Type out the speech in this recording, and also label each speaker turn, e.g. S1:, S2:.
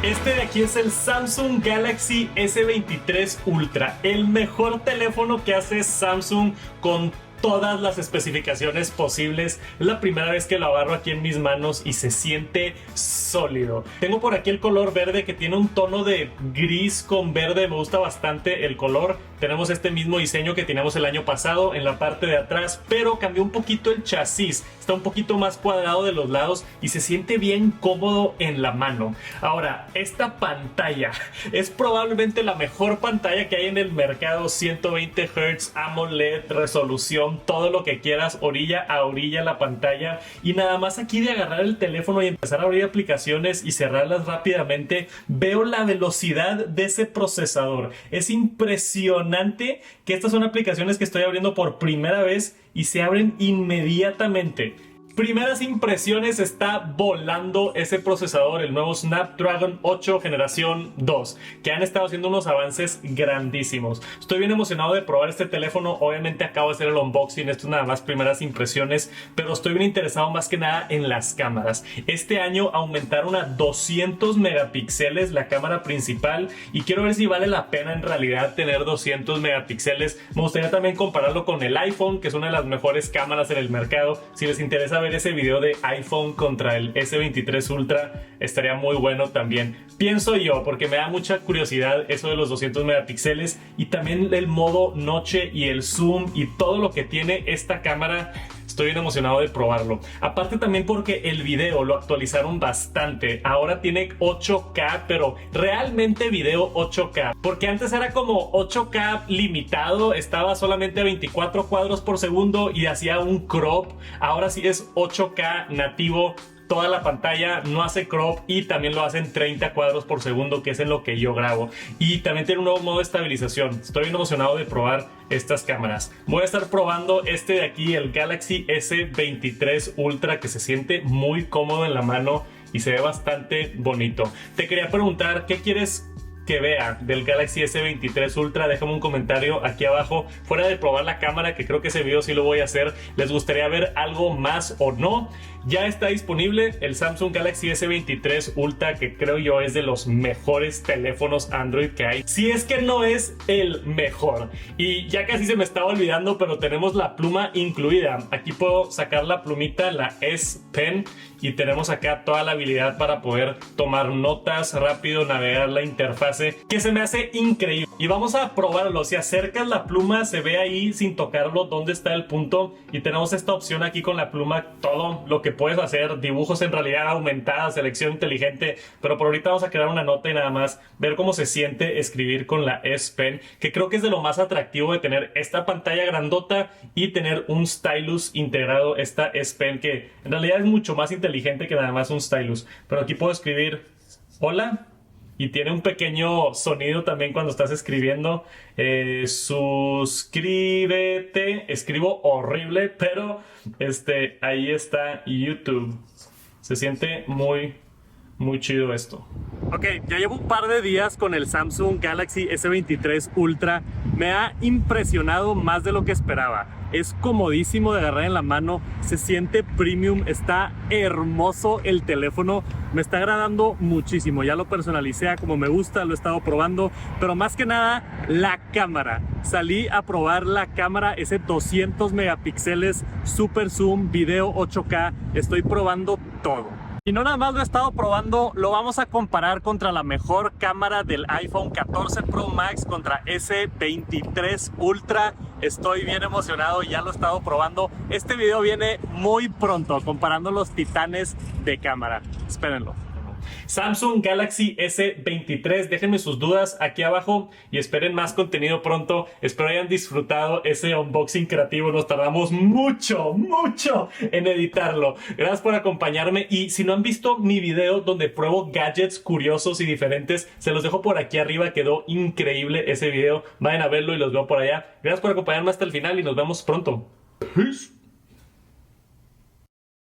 S1: Este de aquí es el Samsung Galaxy S23 Ultra, el mejor teléfono que hace Samsung con todas las especificaciones posibles. Es la primera vez que lo agarro aquí en mis manos y se siente sólido. Tengo por aquí el color verde que tiene un tono de gris con verde, me gusta bastante el color. Tenemos este mismo diseño que teníamos el año pasado en la parte de atrás, pero cambió un poquito el chasis, está un poquito más cuadrado de los lados y se siente bien cómodo en la mano. Ahora, esta pantalla es probablemente la mejor pantalla que hay en el mercado, 120 Hz, AMOLED, resolución, todo lo que quieras, orilla a orilla la pantalla, y nada más aquí de agarrar el teléfono y empezar a abrir aplicaciones y cerrarlas rápidamente, veo la velocidad de ese procesador. Es impresionante que estas son aplicaciones que estoy abriendo por primera vez y se abren inmediatamente. Primeras impresiones, está volando ese procesador, el nuevo Snapdragon 8 generación 2, que han estado haciendo unos avances grandísimos. Estoy bien emocionado de probar este teléfono. Obviamente acabo de hacer el unboxing, esto es nada más primeras impresiones, pero estoy bien interesado más que nada en las cámaras. Este año aumentaron a 200 megapíxeles la cámara principal y quiero ver si vale la pena en realidad tener 200 megapíxeles. Me gustaría también compararlo con el iPhone, que es una de las mejores cámaras en el mercado. Si les interesa ver ese video de iPhone contra el S23 Ultra, estaría muy bueno también, pienso yo, porque me da mucha curiosidad eso de los 200 megapíxeles y también el modo noche y el zoom y todo lo que tiene esta cámara. Estoy bien emocionado de probarlo. Aparte también porque el video lo actualizaron bastante. Ahora tiene 8K, pero realmente video 8K. Porque antes era como 8K limitado, estaba solamente a 24 cuadros por segundo y hacía un crop. Ahora sí es 8K nativo. Toda la pantalla no hace crop y también lo hace en 30 cuadros por segundo, que es en lo que yo grabo. Y también tiene un nuevo modo de estabilización. Estoy bien emocionado de probar estas cámaras. Voy a estar probando este de aquí, el Galaxy S23 Ultra, que se siente muy cómodo en la mano y se ve bastante bonito. Te quería preguntar, ¿qué quieres que vea del Galaxy S23 Ultra? Déjame un comentario aquí abajo. Fuera de probar la cámara, que creo que ese video sí lo voy a hacer, ¿les gustaría ver algo más o no? Ya está disponible el Samsung Galaxy S23 Ultra, que creo yo es de los mejores teléfonos Android que hay, si es que no es el mejor. Y ya casi se me estaba olvidando, pero tenemos la pluma incluida. Aquí puedo sacar la plumita, la S Pen, y tenemos acá toda la habilidad para poder tomar notas rápido, navegar la interfase, que se me hace increíble. Y vamos a probarlo. Si acercas la pluma, se ve ahí sin tocarlo dónde está el punto, y tenemos esta opción aquí con la pluma, todo lo que puedes hacer, dibujos en realidad aumentada, selección inteligente, pero por ahorita vamos a crear una nota y nada más ver cómo se siente escribir con la S Pen, que creo que es de lo más atractivo de tener esta pantalla grandota y tener un stylus integrado, esta S Pen, que en realidad es mucho más inteligente que nada más un stylus. Pero aquí puedo escribir hola y tiene un pequeño sonido también cuando estás escribiendo. Suscríbete. Escribo horrible, pero ahí está YouTube. Se siente muy chido esto. Ok, ya llevo un par de días con el Samsung Galaxy S23 Ultra. Me ha impresionado más de lo que esperaba. Es comodísimo de agarrar en la mano, se siente premium, está hermoso el teléfono, me está agradando muchísimo. Ya lo personalicé a como me gusta, lo he estado probando, pero más que nada la cámara. Salí a probar la cámara, ese 200 megapíxeles, super zoom, video 8K, estoy probando todo. Y no nada más lo he estado probando, lo vamos a comparar contra la mejor cámara del iPhone 14 Pro Max, contra S23 Ultra. Estoy bien emocionado, ya lo he estado probando. Este video viene muy pronto, comparando los titanes de cámara. Espérenlo. Samsung Galaxy S23, déjenme sus dudas aquí abajo y esperen más contenido pronto. Espero hayan disfrutado ese unboxing creativo, nos tardamos mucho en editarlo. Gracias por acompañarme y si no han visto mi video donde pruebo gadgets curiosos y diferentes, se los dejo por aquí arriba, quedó increíble ese video. Vayan a verlo y los veo por allá. Gracias por acompañarme hasta el final y nos vemos pronto. Peace.